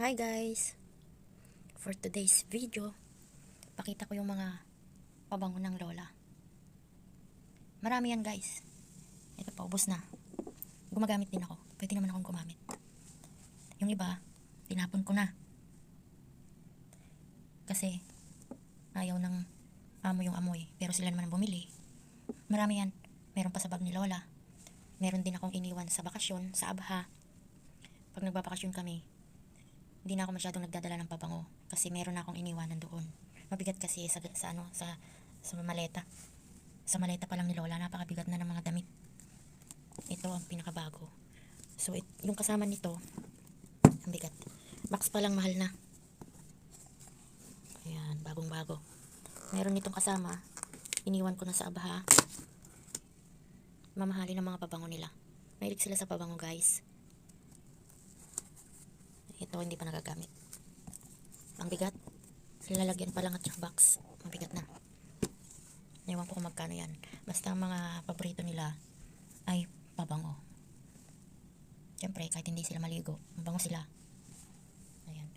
Hi guys! For today's video, pakita ko yung mga pabango ng lola. Marami yan guys. Ito pa, ubos na. Gumagamit din ako. Pwede naman akong gumamit. Yung iba, tinapon ko na. Kasi, ayaw ng amo yung amoy. Pero sila naman ang bumili. Marami yan. Meron pa sa bag ni lola. Meron din akong iniwan sa bakasyon, sa Abha. Pag nagbabakasyon kami, hindi na ako masyadong nagdadala ng pabango kasi meron na akong iniwanan doon. Mabigat kasi sa maleta. Sa maleta pa lang ni lola, napakabigat na ng mga damit. Ito ang pinakabago. So yung kasama nito, ang bigat. Box pa lang mahal na. Ayan, bagong bago. Meron nitong kasama, iniwan ko na sa Abha. Mamahali ng mga pabango nila. Mahilig sila sa pabango guys. Ito hindi pa nagagamit. Ang bigat. Lalagyan pa lang at yung box. Mabigat na. Ewan ko kung magkano yan. Basta ang mga paborito nila ay pabango. Siyempre kahit hindi sila maligo, mabango sila. Ayan.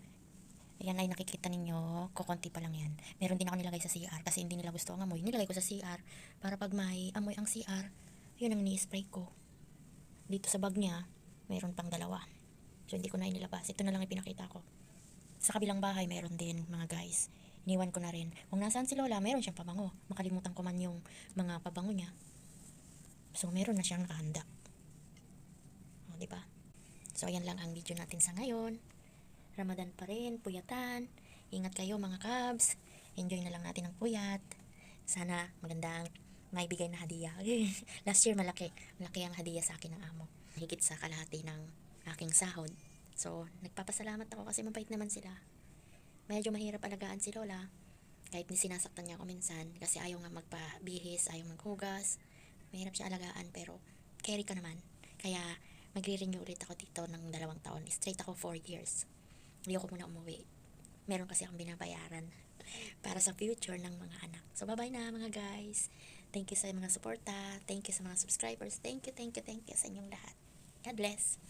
Ayan ay nakikita ninyo, kukunti pa lang yan. Meron din ako nilagay sa CR kasi hindi nila gusto ang amoy. Nilagay ko sa CR para pag may amoy ang CR, yun ang ni-spray ko. Dito sa bag niya, meron pang dalawa. So hindi ko na inilabas. Ito na lang ipinakita ko. Sa kabilang bahay meron din mga guys. Iniwan ko na rin. Kung nasaan si lola, meron siyang pabango. Makalimutan ko man yung mga pabango niya. So meron na siyang nakahanda. O, diba? So ayan lang ang video natin sa ngayon. Ramadan pa rin, puyatan. Ingat kayo mga kabs. Enjoy na lang natin ang puyat. Sana magandang may bigay na hadiah. Last year malaki. Malaki ang hadiah sa akin ng amo. Higit sa kalahati ng aking sahod. So, nagpapasalamat ako kasi mabait naman sila. Medyo mahirap alagaan si lola. Kahit ni sinasaktan niya ako minsan kasi ayaw nga magpabihis, ayaw maghugas. Mahirap siya alagaan pero carry ka naman. Kaya magre-renew ulit ako dito ng 2 taon. Straight ako 4 years. Ayoko muna umuwi. Meron kasi akong binabayaran para sa future ng mga anak. So, bye-bye na mga guys. Thank you sa mga suporta. Thank you sa mga subscribers. Thank you sa inyong lahat. God bless.